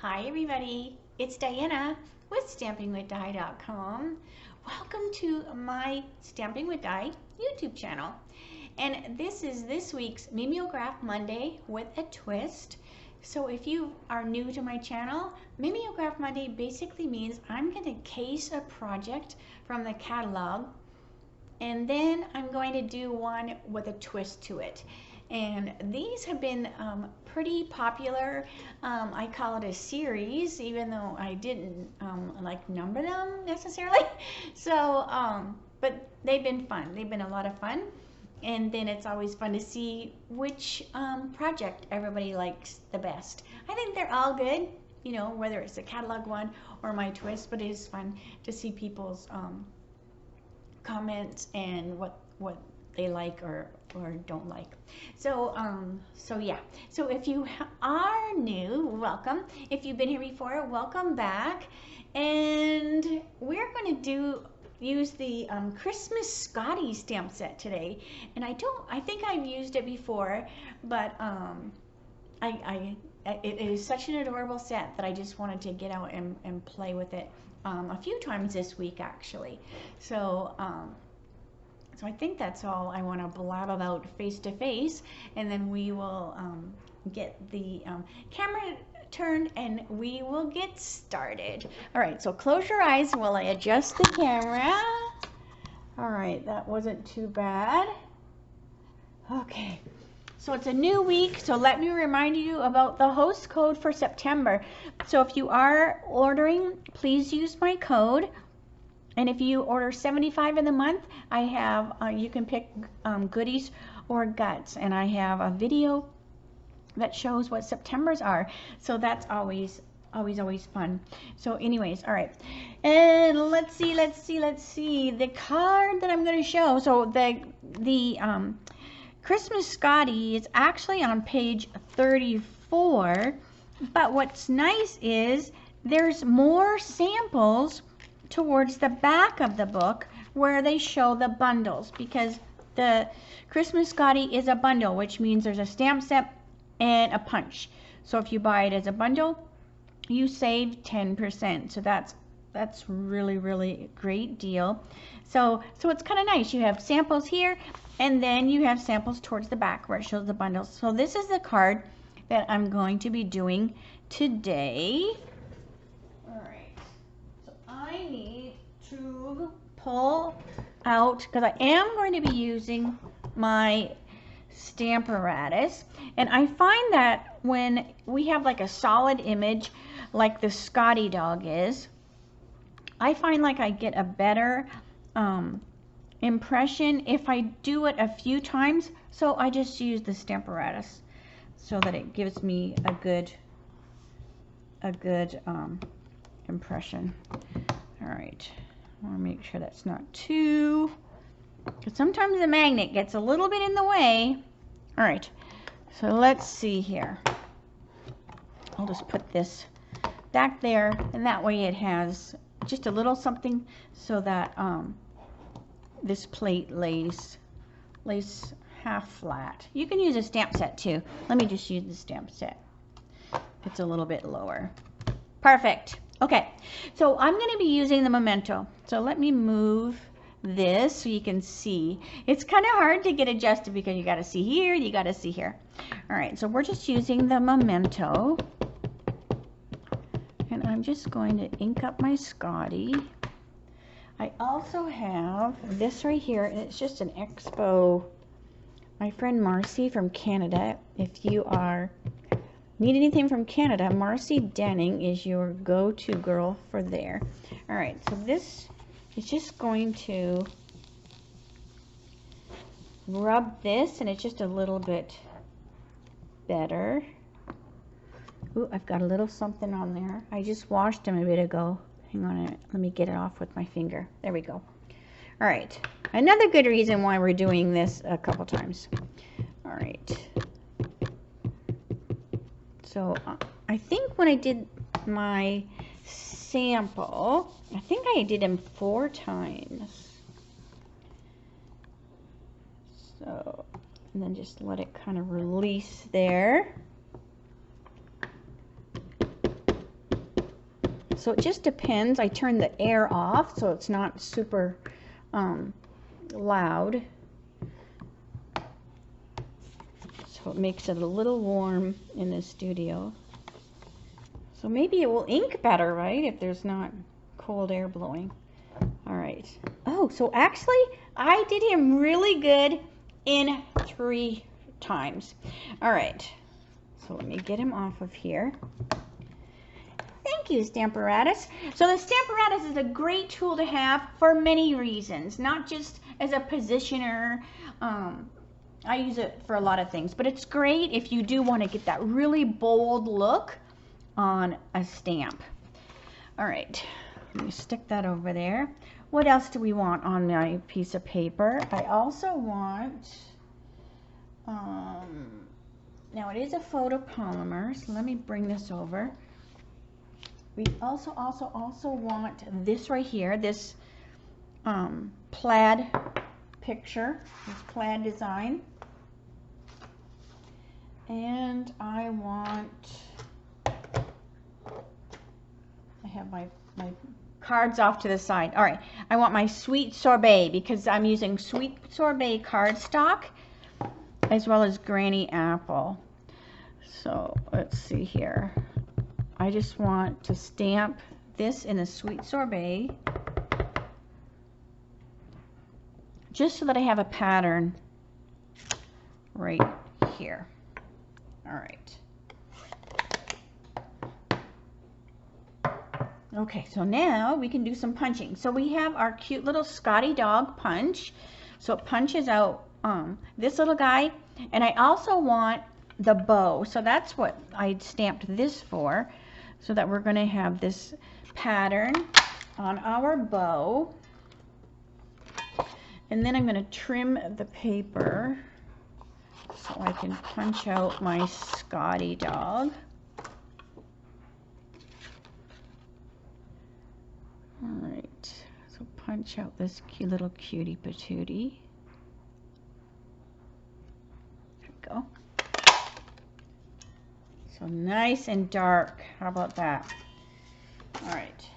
Hi everybody, it's Diana with stampingwithdie.com. Welcome to my Stamping with Die YouTube channel. And this is this week's Mimeograph Monday with a twist. So if you are new to my channel, Mimeograph Monday basically means I'm going to case a project from the catalog, and then I'm going to do one with a twist to it. And these have been pretty popular. I call it a series, even though I didn't like number them necessarily. So, but they've been fun. They've been a lot of fun. And then it's always fun to see which project everybody likes the best. I think they're all good, you know, whether it's the catalog one or my twist, but it is fun to see people's comments and what they like or don't like. So yeah. So if you are new, welcome. If you've been here before, welcome back. And we're going to use the Christmas Scottie stamp set today. And I think I've used it before, but it is such an adorable set that I just wanted to get out and play with it a few times this week actually. So so I think that's all I want to blab about face to face, and then we will get the camera turned and we will get started. All right, so close your eyes while I adjust the camera. All right, that wasn't too bad. Okay, so it's a new week, so let me remind you about the host code for September. So if you are ordering, please use my code. And if you order 75 in the month, I have, you can pick goodies or guts. And I have a video that shows what September's are. So that's always fun. So anyways, all right. And let's see. The card that I'm going to show. So the Christmas Scottie is actually on page 34. But what's nice is there's more samples towards the back of the book where they show the bundles, because the Christmas Scottie is a bundle, which means there's a stamp set and a punch. So if you buy it as a bundle, you save 10%. So that's really great deal. So it's kind of nice. You have samples here, and then you have samples towards the back where it shows the bundles. So this is the card that I'm going to be doing today. I need to pull out, because I am going to be using my stamp apparatus, and I find that when we have like a solid image like the Scottie dog is, I find like I get a better impression if I do it a few times. So I just use the stamp apparatus so that it gives me a good impression. All right, I want to make sure that's not too, because sometimes the magnet gets a little bit in the way. All right, so let's see here. I'll just put this back there, and that way it has just a little something so that this plate lays half flat. You can use a stamp set too. Let me just use the stamp set. It's a little bit lower. Perfect. Okay, so I'm going to be using the Memento. So let me move this so you can see. It's kind of hard to get adjusted because you got to see here, you got to see here. All right, so we're just using the Memento. And I'm just going to ink up my Scottie. I also have this right here, and it's just an Expo. My friend Marcy from Canada, if you need anything from Canada, Marcy Denning is your go-to girl for there. All right, so this is just going to rub this, and it's just a little bit better. Ooh, I've got a little something on there. I just washed them a bit ago. Hang on a minute. Let me get it off with my finger. There we go. All right, another good reason why we're doing this a couple times. All right. So I think when I did my sample, I think I did them 4 times. So, and then just let it kind of release there. So it just depends. I turn the air off so it's not super loud. So it makes it a little warm in the studio. So maybe it will ink better, right? If there's not cold air blowing. All right. Oh, so actually I did him really good in 3 times. All right. So let me get him off of here. Thank you, Stamparatus. So the Stamparatus is a great tool to have for many reasons, not just as a positioner. I use it for a lot of things, but it's great if you do want to get that really bold look on a stamp. All right, let me stick that over there. What else do we want on my piece of paper? I also want, now it is a photopolymer, so let me bring this over. We also want this right here, this plaid picture, this plaid design. And I have my cards off to the side. All right, I want my Sweet Sorbet because I'm using Sweet Sorbet cardstock as well as Granny Apple. So let's see here. I just want to stamp this in a Sweet Sorbet just so that I have a pattern right here. All right. Okay, so now we can do some punching. So we have our cute little Scottie dog punch. So it punches out this little guy. And I also want the bow. So that's what I stamped this for. So that we're going to have this pattern on our bow. And then I'm going to trim the paper so I can punch out my Scottie dog. All right, so punch out this cute little cutie patootie. There we go. So nice and dark. How about that? All right.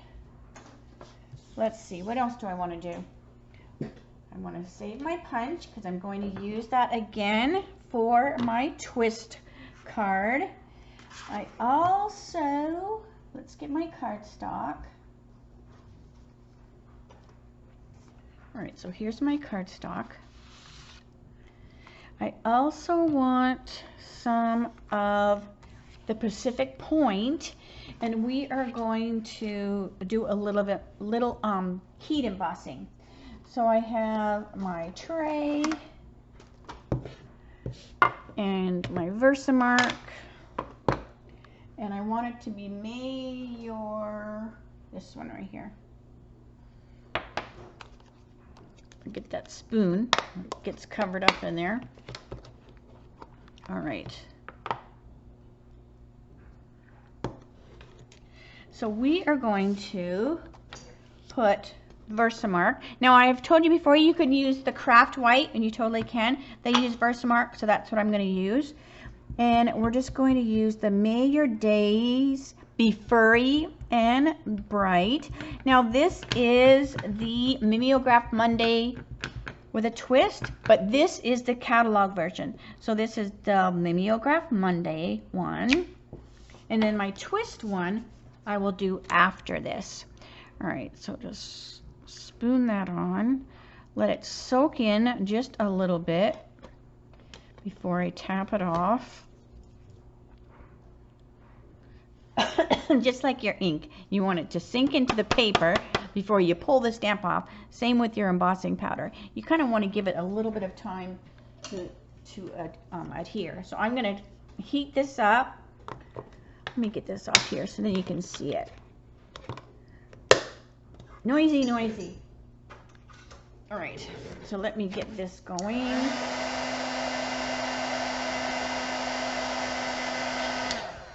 Let's see. What else do I want to do? I want to save my punch because I'm going to use that again for my twist card. I also, let's get my cardstock. All right, so here's my cardstock. I also want some of the Pacific Point, and we are going to do a little heat embossing. So I have my tray and my Versamark, and I want it to be this one right here. Get that spoon, it gets covered up in there. All right. So we are going to put Versamark. Now I have told you before you could use the craft white, and you totally can. They use Versamark, so that's what I'm going to use. And we're just going to use the May Your Days Be Furry and Bright. Now this is the Mimeograph Monday with a twist, but this is the catalog version. So this is the Mimeograph Monday one, and then my twist one I will do after this. All right, so just spoon that on, let it soak in just a little bit before I tap it off. Just like your ink, you want it to sink into the paper before you pull the stamp off. Same with your embossing powder. You kind of want to give it a little bit of time to adhere. So I'm going to heat this up. Let me get this off here so then you can see it. Noisy, noisy. All right, so let me get this going.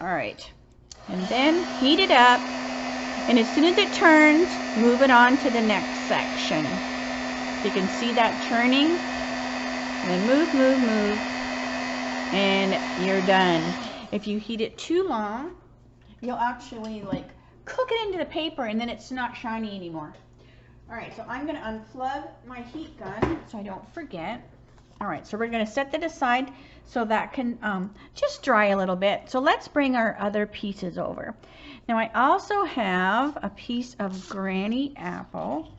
All right, and then heat it up, and as soon as it turns, move it on to the next section. You can see that churning, and then move, move, move, and you're done. If you heat it too long, you'll actually like cook it into the paper and then it's not shiny anymore. All right, so I'm gonna unplug my heat gun so I don't forget. All right, so we're gonna set that aside so that can just dry a little bit. So let's bring our other pieces over. Now I also have a piece of granny apple,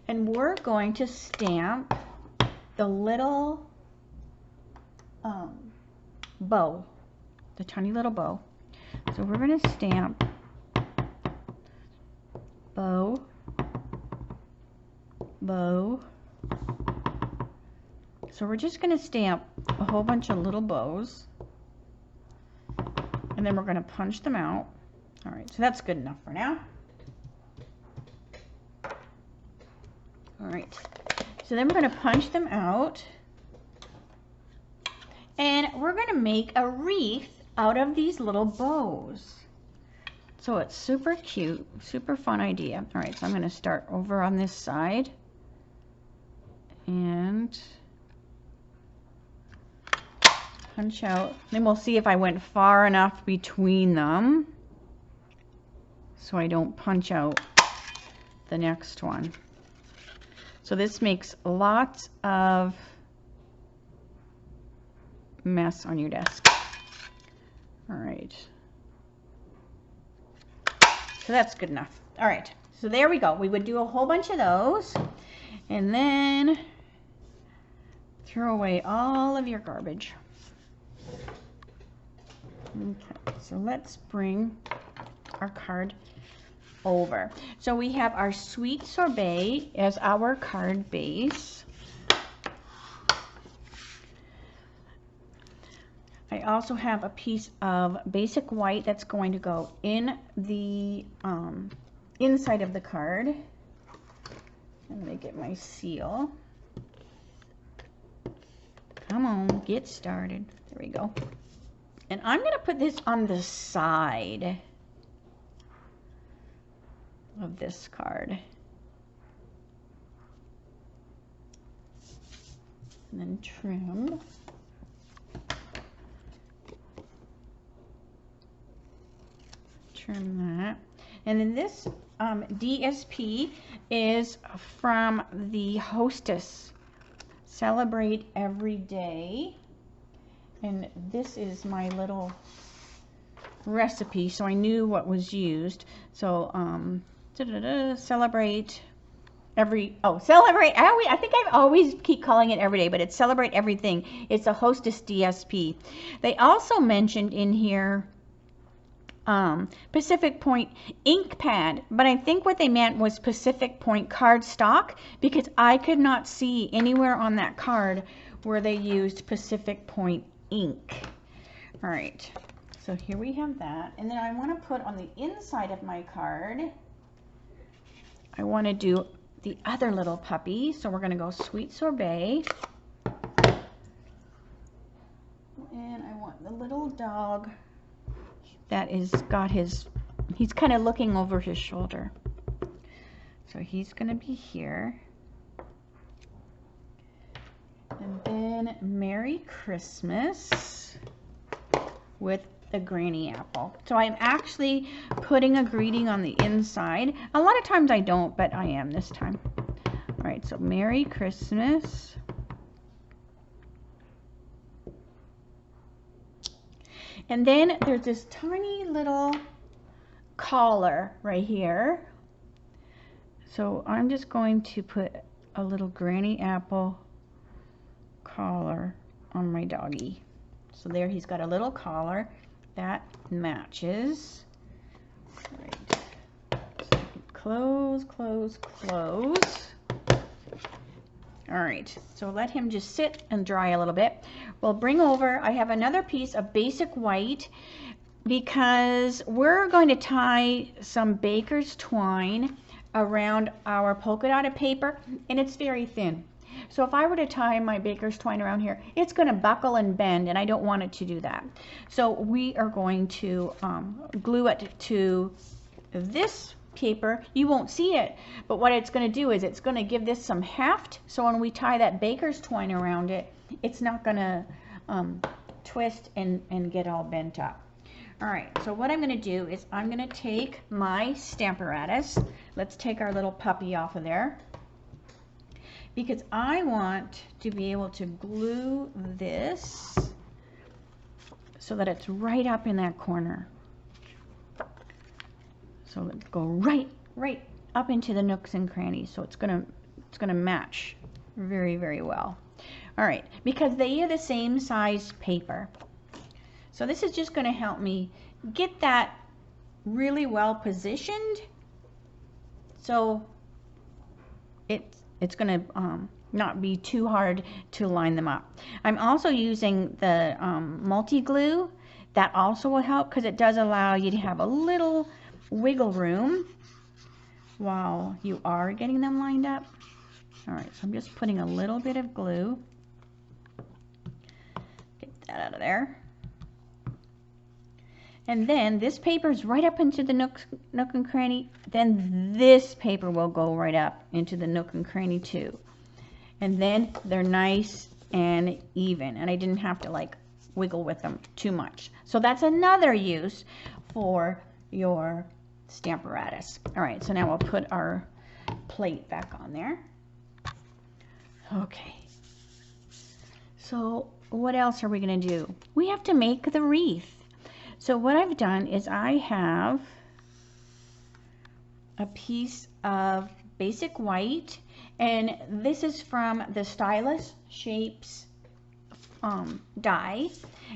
and we're going to stamp the little bow, the tiny little bow. So we're going to stamp bow, bow. So we're just going to stamp a whole bunch of little bows, and then we're going to punch them out. All right, so that's good enough for now. All right, so then we're going to punch them out, and we're going to make a wreath out of these little bows. So it's super cute, super fun idea. All right, so I'm going to start over on this side and punch out. Then we'll see if I went far enough between them so I don't punch out the next one. So this makes lots of mess on your desk. All right. So that's good enough. All right. So there we go. We would do a whole bunch of those and then throw away all of your garbage. Okay. So let's bring our card over. So we have our sweet sorbet as our card base. I also have a piece of basic white that's going to go in the inside of the card. I'm going to get my seal. Come on, get started. There we go. And I'm going to put this on the side of this card. And then trim. Trim that. And then this DSP is from the Hostess Celebrate Every Day. And this is my little recipe, so I knew what was used. So celebrate every, celebrate, I think I always keep calling it every day, but it's Celebrate Everything. It's a Hostess DSP. They also mentioned in here Pacific Point ink pad, but I think what they meant was Pacific Point cardstock, because I could not see anywhere on that card where they used Pacific Point ink. All right, so here we have that, and then I want to put on the inside of my card, I want to do the other little puppy, so we're going to go Sweet Sorbet, and I want the little dog that is got his, he's kind of looking over his shoulder. So he's going to be here. And then Merry Christmas with the granny apple. So I'm actually putting a greeting on the inside. A lot of times I don't, but I am this time. All right, so Merry Christmas. And then there's this tiny little collar right here. So I'm just going to put a little granny apple collar on my doggy. So there, he's got a little collar that matches. All right. So close, close, close. All right, so let him just sit and dry a little bit. We'll bring over, I have another piece of basic white because we're going to tie some baker's twine around our polka dotted paper, and it's very thin. So if I were to tie my baker's twine around here, it's going to buckle and bend, and I don't want it to do that. So we are going to glue it to this paper. You won't see it, but what it's going to do is it's going to give this some heft, so when we tie that baker's twine around it, it's not going to twist and get all bent up. All right, so what I'm going to do is I'm going to take my Stamparatus. Let's take our little puppy off of there, because I want to be able to glue this so that it's right up in that corner. So let's go right up into the nooks and crannies. So it's gonna match very, very well. All right, because they are the same size paper. So this is just going to help me get that really well positioned, so it's going to not be too hard to line them up. I'm also using the multi-glue. That also will help, because it does allow you to have a little wiggle room while you are getting them lined up. All right, so I'm just putting a little bit of glue. Get that out of there. And then this paper is right up into the nook and cranny. Then this paper will go right up into the nook and cranny too. And then they're nice and even. And I didn't have to like wiggle with them too much. So that's another use for your Stamparatus. All right, so now we'll put our plate back on there. Okay. So what else are we going to do? We have to make the wreath. So what I've done is I have a piece of basic white, and this is from the Stylus Shapes die,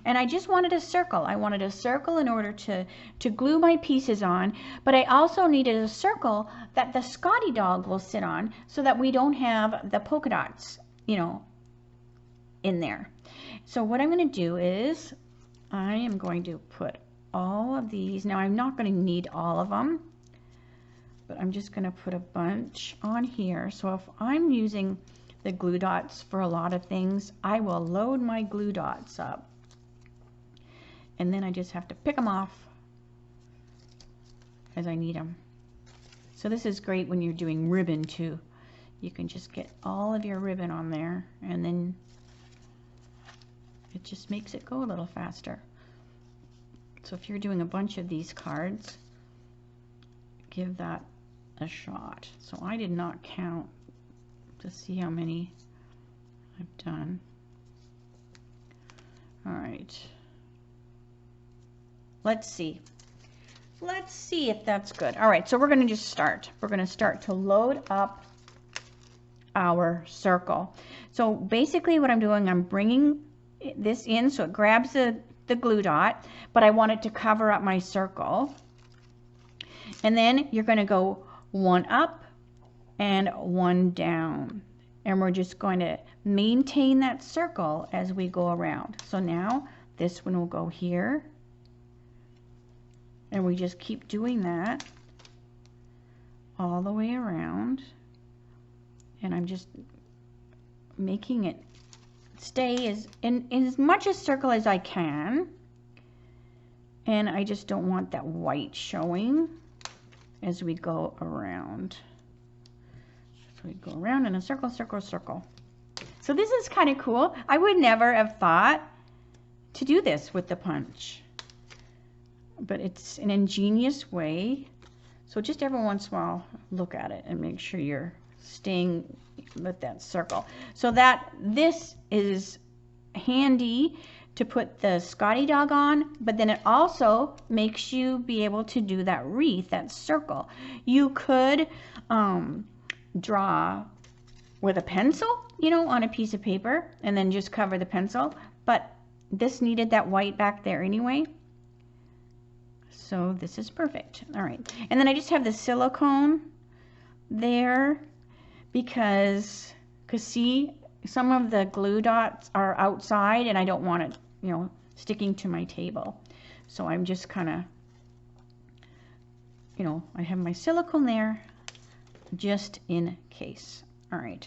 and I just wanted a circle. I wanted a circle in order to glue my pieces on, but I also needed a circle that the Scottie dog will sit on, so that we don't have the polka dots, you know, in there. So what I'm going to do is I am going to put all of these. Now I'm not going to need all of them, but I'm just going to put a bunch on here. So if I'm using the glue dots for a lot of things, I will load my glue dots up, and then I just have to pick them off as I need them. So this is great when you're doing ribbon too. You can just get all of your ribbon on there, and then it just makes it go a little faster. So if you're doing a bunch of these cards, give that a shot. So I did not count to see how many I've done. All right. Let's see. Let's see if that's good. All right, so we're going to just start. We're going to start to load up our circle. So basically what I'm doing, I'm bringing this in so it grabs the glue dot, but I want it to cover up my circle. And then you're going to go one up and one down. And we're just going to maintain that circle as we go around. So now this one will go here. And we just keep doing that all the way around. And I'm just making it stay in as much a circle as I can. And I just don't want that white showing as we go around. So we go around in a circle, circle, circle. So this is kind of cool. I would never have thought to do this with the punch, but it's an ingenious way. So just every once in a while, look at it and make sure you're staying with that circle. So that this is handy to put the Scottie dog on, but then it also makes you be able to do that wreath, that circle. You could draw with a pencil, you know, on a piece of paper and then just cover the pencil, but this needed that white back there anyway. So this is perfect. All right, and then I just have the silicone there because see, some of the glue dots are outside and I don't want it, you know, sticking to my table. So I'm just kind of, you know, I have my silicone there just in case. All right,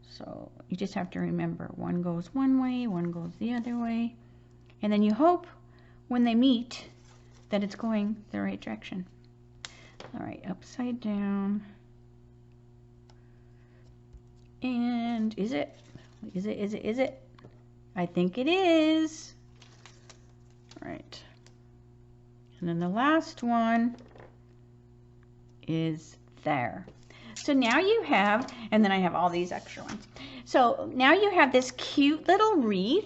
so you just have to remember one goes one way, one goes the other way, and then you hope when they meet that it's going the right direction. All right, upside down. And is it? Is it? I think it is. All right. And then the last one is there. So now you have, and then I have all these extra ones. So now you have this cute little wreath,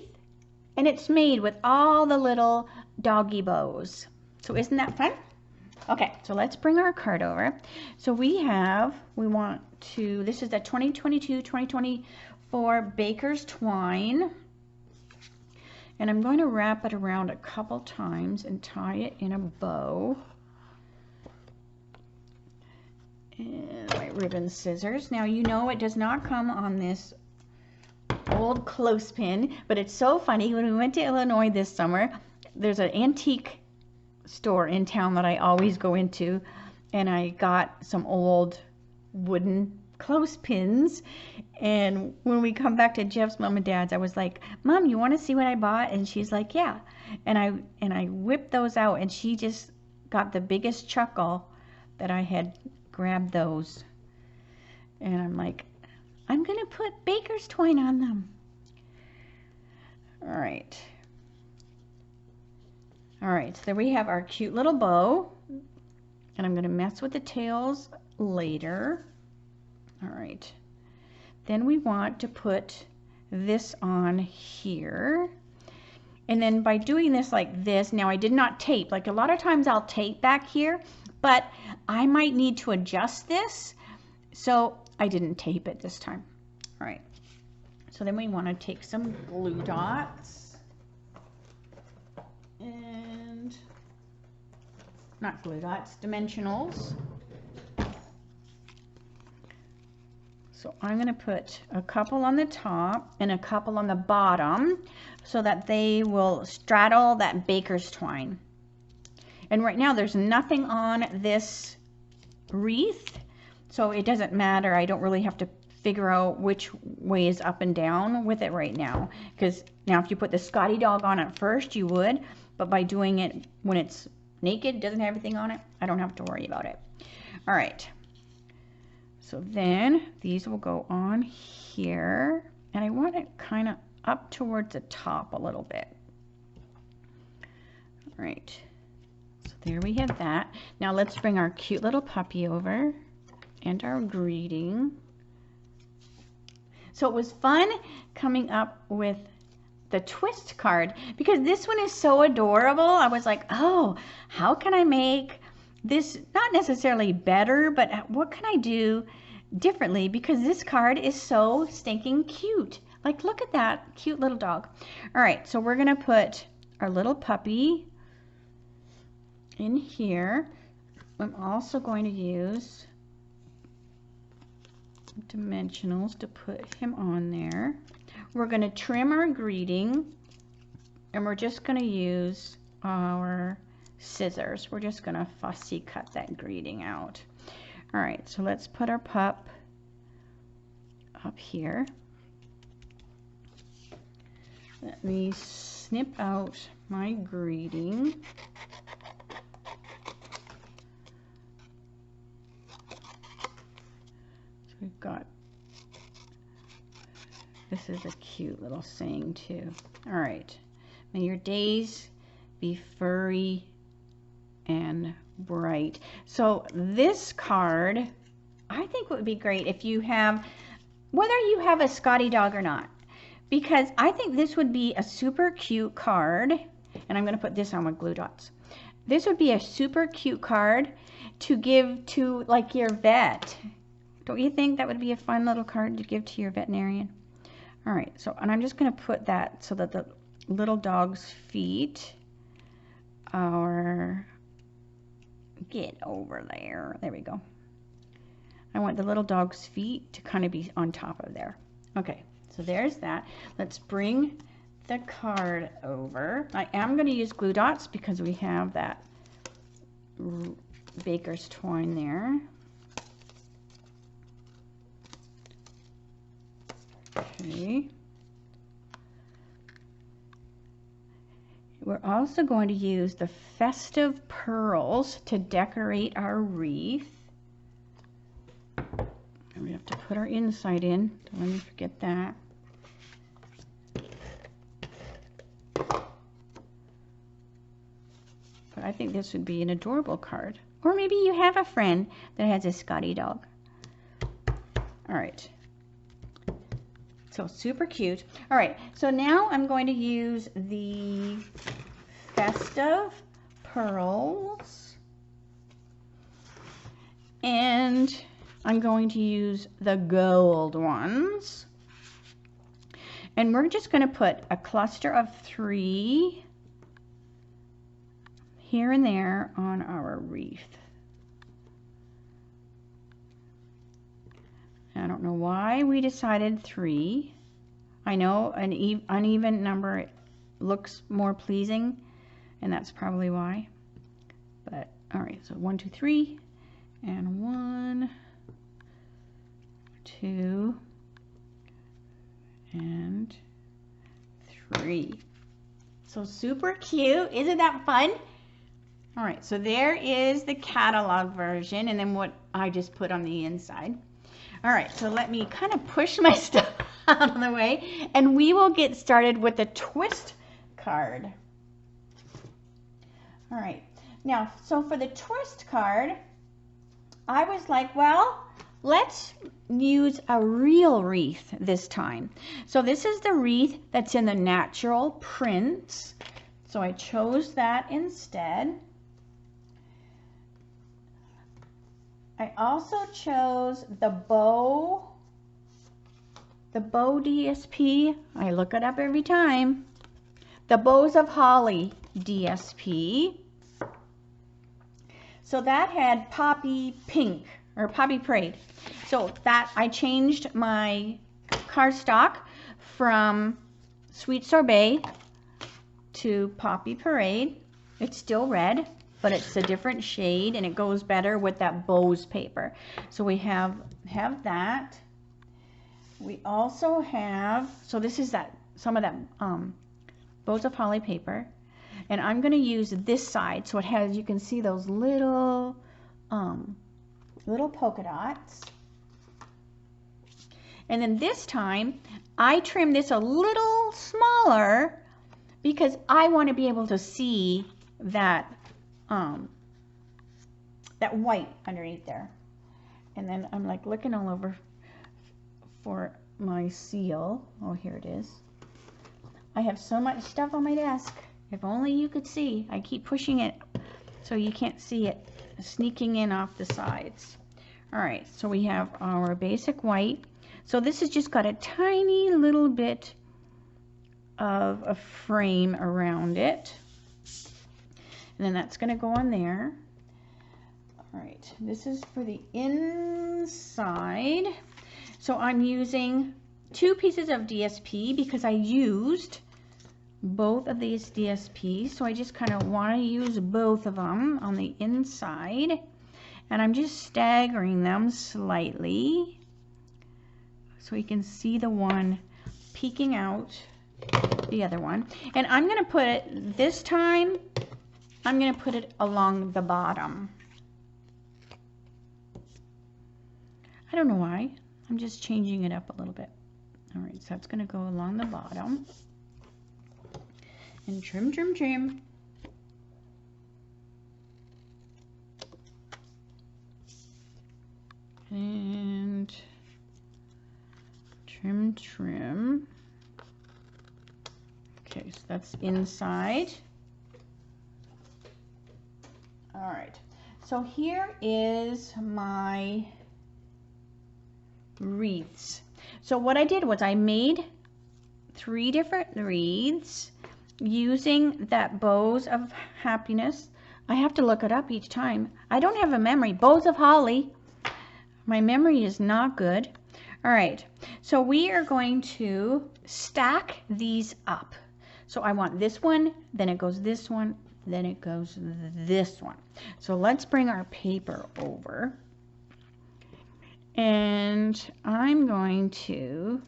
and it's made with all the little doggy bows. So isn't that fun? Okay, so let's bring our card over. So we want to, this is the 2022-2024 Baker's Twine. And I'm going to wrap it around a couple times and tie it in a bow. And my ribbon scissors. Now you know it does not come on this old clothespin, but it's so funny. When we went to Illinois this summer, there's an antique store in town that I always go into, and I got some old wooden clothespins. And when we come back to Jeff's mom and dad's, I was like, Mom, you want to see what I bought? And she's like, yeah. And I whipped those out, and she just got the biggest chuckle that I had grabbed those. And I'm like, I'm gonna put Baker's Twine on them. All right, so there we have our cute little bow, and I'm gonna mess with the tails later. All right, then we want to put this on here. And then by doing this like this, now I did not tape. Like a lot of times I'll tape back here, but I might need to adjust this, so I didn't tape it this time. All right, so then we want to take some glue dots, and not glue dots, dimensionals. So I'm going to put a couple on the top and a couple on the bottom so that they will straddle that Baker's Twine. And right now there's nothing on this wreath, so it doesn't matter. I don't really have to figure out which way is up and down with it right now, because now if you put the Scottie dog on it first, you would, but by doing it when it's naked, doesn't have everything on it, I don't have to worry about it. All right, so then these will go on here, and I want it kind of up towards the top a little bit. All right, so there we have that. Now let's bring our cute little puppy over and our greeting. So it was fun coming up with the twist card, because this one is so adorable. I was like, oh, how can I make this not necessarily better, but what can I do differently, because this card is so stinking cute. Like, look at that cute little dog. All right, so we're gonna put our little puppy in here. I'm also going to use dimensionals to put him on there. We're going to trim our greeting, and we're just going to use our scissors. We're just going to fussy cut that greeting out. All right, so let's put our pup up here. Let me snip out my greeting. So we've got, this is a cute little saying too. All right, may your days be furry and bright. So this card, I think would be great if you have, whether you have a Scottie dog or not, because I think this would be a super cute card, and I'm going to put this on with glue dots. This would be a super cute card to give to like your vet. Don't you think that would be a fun little card to give to your veterinarian? All right, so, and I'm just going to put that so that the little dog's feet are, get over there. There we go. I want the little dog's feet to kind of be on top of there. Okay, so there's that. Let's bring the card over. I am going to use glue dots because we have that Baker's Twine there. Okay. We're also going to use the festive pearls to decorate our wreath. And we have to put our inside in. Don't let me forget that. But I think this would be an adorable card. Or maybe you have a friend that has a Scottie dog. All right. So super cute. All right, so now I'm going to use the Festive Pearls. And I'm going to use the gold ones. And we're just going to put a cluster of 3 here and there on our wreath. I don't know why we decided 3. I know an uneven number looks more pleasing, and that's probably why. But all right, so 1, 2, 3, and 1, 2, and 3. So super cute. Isn't that fun? All right, so there is the catalog version, and then what I just put on the inside. All right, so let me kind of push my stuff out of the way, and we will get started with the twist card. All right, now, so for the twist card, I was like, well, let's use a real wreath this time. So this is the wreath that's in the natural prints. So I chose that instead. I also chose the bow DSP. I look it up every time. The Bows of Holly DSP. So that had Poppy Pink, or Poppy Parade. So that I changed my cardstock from Sweet Sorbet to Poppy Parade. It's still red, but it's a different shade, and it goes better with that bows paper. So we have that. We also have, so this is that, some of that Bows of Holly paper, and I'm going to use this side, so it has, you can see those little polka dots. And then this time I trim this a little smaller because I want to be able to see that that white underneath there. And then I'm like looking all over for my seal. Oh, here it is. I have so much stuff on my desk. If only you could see. I keep pushing it so you can't see it sneaking in off the sides. All right, so we have our basic white. So this has just got a tiny little bit of a frame around it. And then that's going to go on there. All right, this is for the inside. So I'm using 2 pieces of DSP because I used both of these DSPs. So I just kind of want to use both of them on the inside. And I'm just staggering them slightly so you can see the one peeking out the other one. And I'm going to put it, this time, I'm going to put it along the bottom. I don't know why. I'm just changing it up a little bit. All right, so that's going to go along the bottom. And trim, trim, trim. And trim, trim. Okay, so that's inside. All right, so here is my wreaths. So what I did was I made 3 different wreaths using that Bows of Happiness. I have to look it up each time. I don't have a memory. Bows of Holly. My memory is not good. All right, so we are going to stack these up. So I want this one, then it goes this one, then it goes this one. So let's bring our paper over. And I'm going to,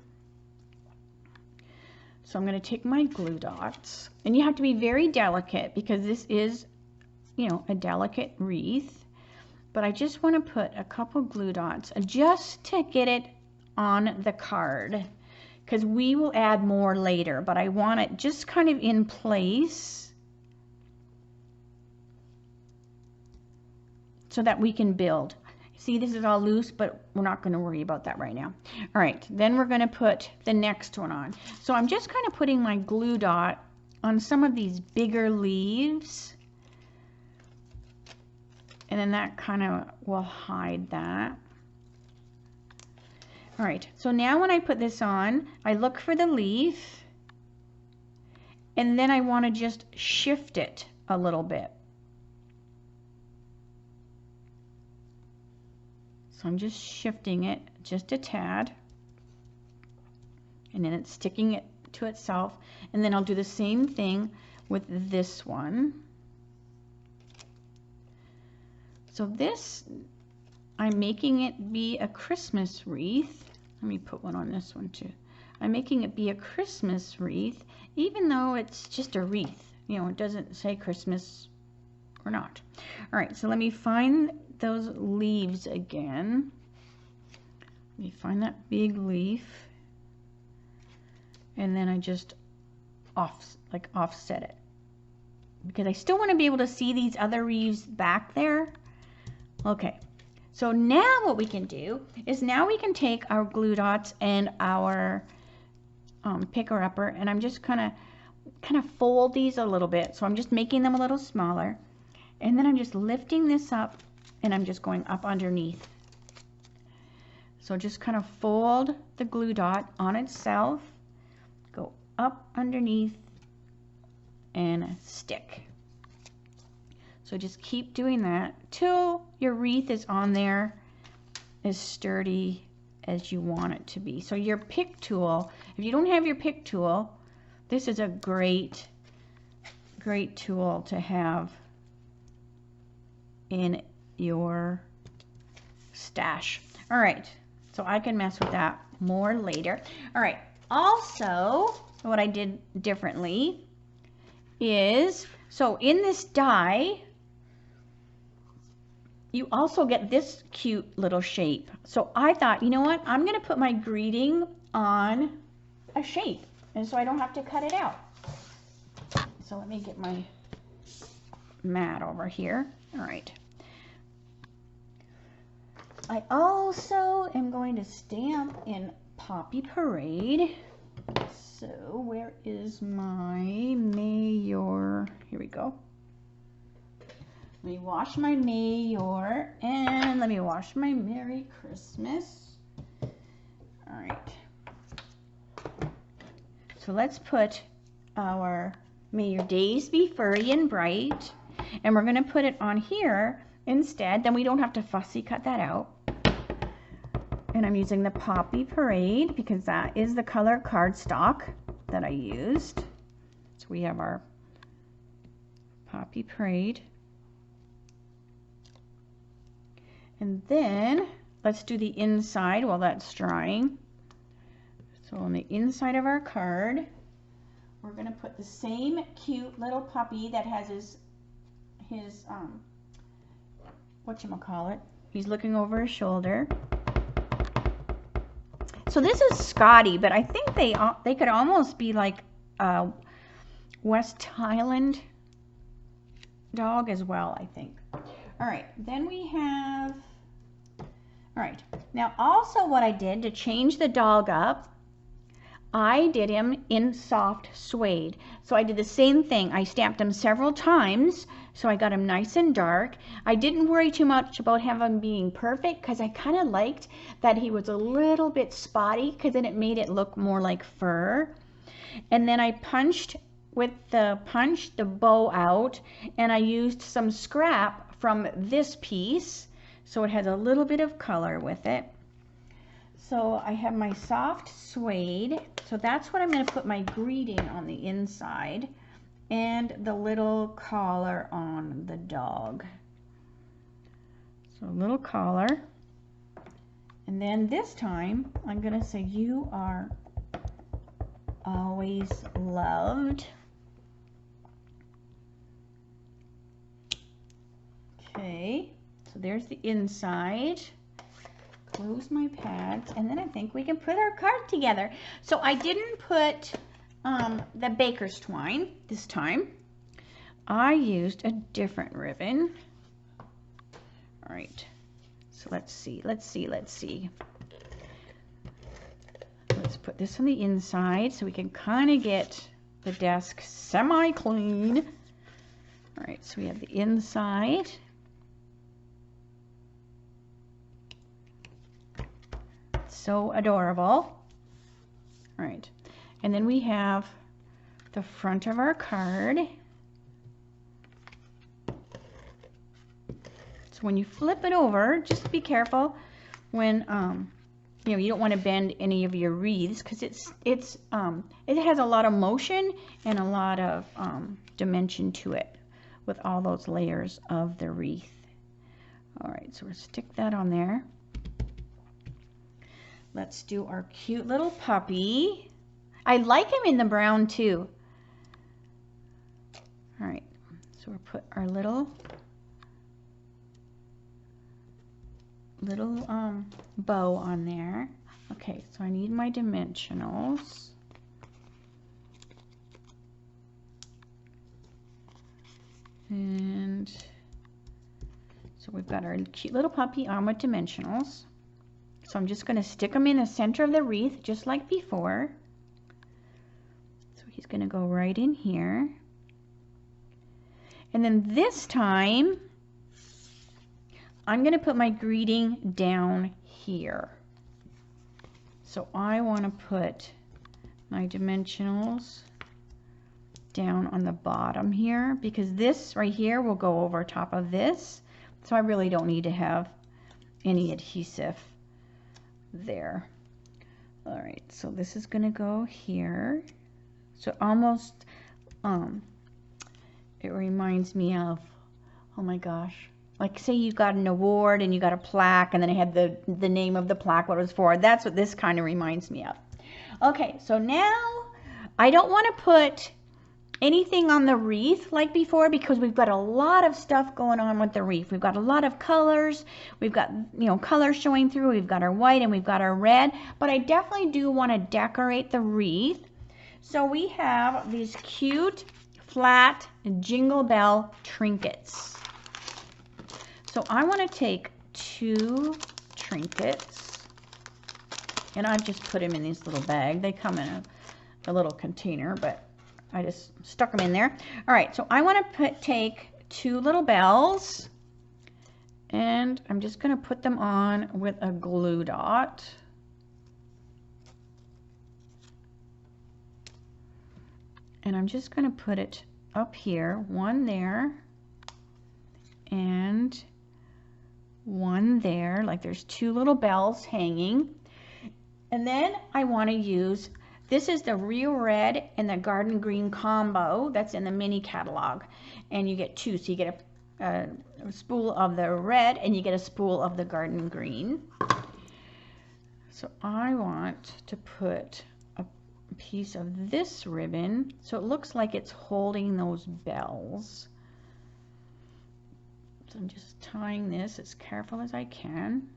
so I'm going to take my glue dots. And you have to be very delicate because this is, you know, a delicate wreath. But I just want to put a couple glue dots just to get it on the card, because we will add more later, but I want it just kind of in place. so that we can build. See, this is all loose, but we're not going to worry about that right now. All right, then we're going to put the next one on. So I'm just kind of putting my glue dot on some of these bigger leaves. And then that kind of will hide that. All right, so now when I put this on, I look for the leaf. And then I want to just shift it a little bit. So I'm just shifting it just a tad. And then it's sticking it to itself. And then I'll do the same thing with this one. So this, I'm making it be a Christmas wreath. Let me put one on this one too. I'm making it be a Christmas wreath, even though it's just a wreath. You know, it doesn't say Christmas or not. All right, so let me find those leaves again. Let me find that big leaf. And then I just offset it. Because I still want to be able to see these other leaves back there. Okay, so now what we can do is now we can take our glue dots and our picker-upper, and I'm just kind of fold these a little bit. So I'm just making them a little smaller. And then I'm just lifting this up and I'm just going up underneath. So just kind of fold the glue dot on itself, go up underneath and stick. So just keep doing that till your wreath is on there as sturdy as you want it to be. So your pick tool, if you don't have your pick tool, this is a great tool to have in your stash. All right, so I can mess with that more later. All right, also what I did differently is, so in this die, you also get this cute little shape. So I thought, you know what, I'm gonna put my greeting on a shape, and so I don't have to cut it out. So let me get my mat over here. All right. I also am going to stamp in Poppy Parade. So where is my Mayor? Here we go. Let me wash my Mayor and let me wash my Merry Christmas. All right. So let's put our May Your Days Be Furry and Bright, and we're going to put it on here instead. Then we don't have to fussy cut that out. And I'm using the Poppy Parade because that is the color cardstock that I used. So we have our Poppy Parade. And then let's do the inside while that's drying. So on the inside of our card, we're going to put the same cute little puppy that has his whatchamacallit, he's looking over his shoulder. So this is Scottie, but I think they could almost be like a West Highland dog as well, I think. All right, then we have, all right, now also what I did to change the dog up, I did him in soft suede. So I did the same thing. I stamped him several times, so I got him nice and dark. I didn't worry too much about him being perfect because I kind of liked that he was a little bit spotty because then it made it look more like fur. And then I punched with the bow out, and I used some scrap from this piece, so it has a little bit of color with it. So I have my soft suede, so that's what I'm going to put my greeting on the inside, and the little collar on the dog. So a little collar, and then this time I'm going to say, "You are always loved." Okay, so there's the inside. Close my pads, and then I think we can put our card together. So I didn't put the baker's twine this time. I used a different ribbon. All right, so let's see. Let's put this on the inside so we can kind of get the desk semi-clean. All right, so we have the inside. So adorable. All right, and then we have the front of our card. So when you flip it over, just be careful when you know, you don't want to bend any of your wreaths, because it has a lot of motion and a lot of dimension to it with all those layers of the wreath. All right, so we'll stick that on there. Let's do our cute little puppy. I like him in the brown too. All right, so we'll put our little bow on there. Okay, so I need my dimensionals. And so we've got our cute little puppy on with dimensionals. So I'm just going to stick them in the center of the wreath just like before. So he's going to go right in here. And then this time I'm going to put my greeting down here. So I want to put my dimensionals down on the bottom here, because this right here will go over top of this. So I really don't need to have any adhesive there. All right, so this is going to go here. So almost, it reminds me of, oh my gosh, like say you got an award and you got a plaque and then it had the name of the plaque, what it was for. That's what this kind of reminds me of. Okay, so now I don't want to put anything on the wreath like before, because we've got a lot of stuff going on with the wreath. We've got a lot of colors. We've got, you know, colors showing through. We've got our white and we've got our red, but I definitely do want to decorate the wreath. So we have these cute flat jingle bell trinkets. So I want to take 2 trinkets, and I've just put them in this little bag. They come in a little container, but I just stuck them in there. All right, so I want to take 2 little bells, and I'm just going to put them on with a glue dot. And I'm just going to put it up here, one there, and one there, like there's 2 little bells hanging. And then I want to use, this is the real red and the garden green combo that's in the mini catalog, and you get 2, so you get a spool of the red and you get a spool of the garden green. So I want to put a piece of this ribbon so it looks like it's holding those bells. So I'm just tying this as careful as I can,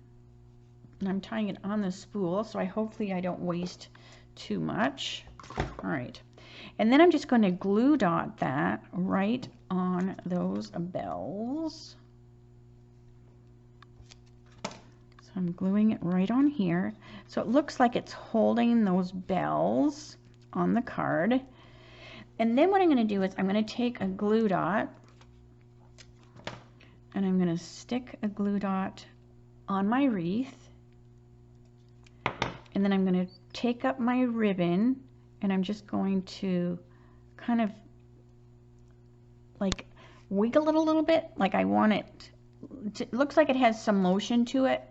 and I'm tying it on the spool, so hopefully I don't waste too much. All right, and then I'm just going to glue dot that right on those bells. So I'm gluing it right on here so it looks like it's holding those bells on the card. And then what I'm going to do is I'm going to take a glue dot and I'm going to stick a glue dot on my wreath, and then I'm going to take up my ribbon and I'm just going to kind of like wiggle it a little bit, like I want it to, it looks like it has some motion to it.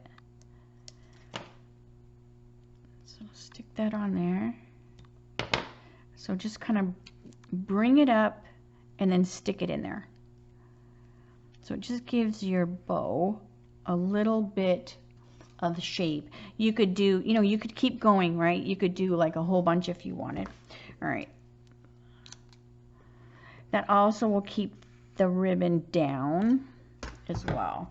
So I'll stick that on there. So just kind of bring it up and then stick it in there. So it just gives your bow a little bit of shape. You could do, you know, you could keep going, right? You could do like a whole bunch if you wanted. All right. That also will keep the ribbon down as well.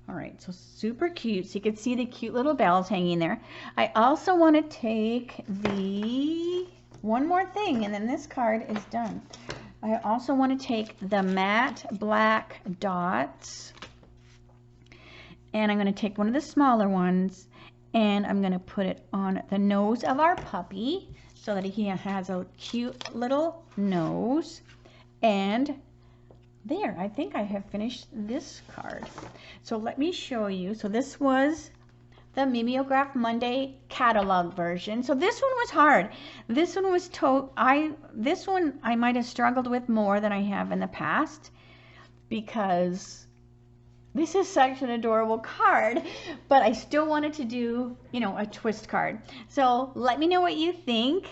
All right, so super cute. So you can see the cute little bells hanging there. I also want to take the, one more thing, and then this card is done. I also want to take the matte black dots, And I'm going to take one of the smaller ones and I'm going to put it on the nose of our puppy so that he has a cute little nose. And there, I think I have finished this card. So let me show you. So this was the Mimeograph Monday catalog version. So this one was hard. This one was this one I might have struggled with more than I have in the past, because this is such an adorable card, but I still wanted to do, you know, a twist card. So let me know what you think.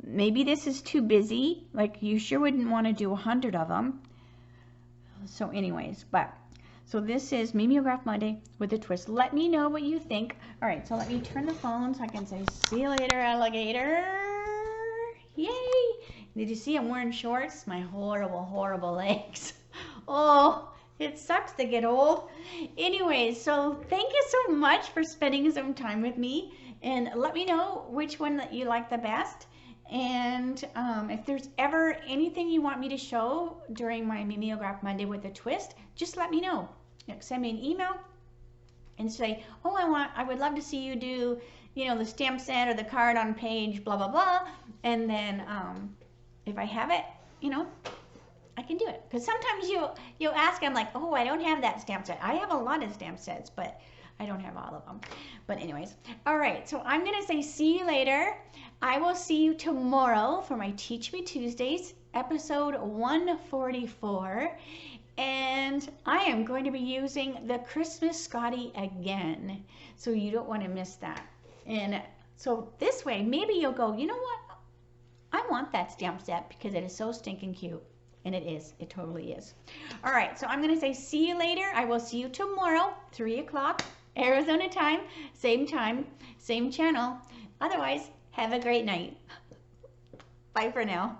Maybe this is too busy. Like, you sure wouldn't want to do 100 of them. So anyways, so this is Mimeograph Monday with a twist. Let me know what you think. All right, so let me turn the phone so I can say, see you later, alligator. Yay. Did you see I'm wearing shorts? My horrible, horrible legs. Oh, it sucks to get old. Anyways, so thank you so much for spending some time with me. And let me know which one that you like the best. And if there's ever anything you want me to show during my Mimeograph Monday with a twist, just let me know. Send me an email and say, oh, I would love to see you do, you know, the stamp set or the card on page, blah, blah, blah. And then if I have it, you know, I can do it. Because sometimes you'll ask, I'm like, oh, I don't have that stamp set. I have a lot of stamp sets, but I don't have all of them. But anyways, all right, so I'm going to say see you later. I will see you tomorrow for my Teach Me Tuesdays, episode 144. And I am going to be using the Christmas Scottie again. So you don't want to miss that. And so this way, maybe you'll go, you know what? I want that stamp set because it is so stinking cute. And it is. It totally is. All right, so I'm going to say see you later. I will see you tomorrow, 3 o'clock, Arizona time, same channel. Otherwise, have a great night. Bye for now.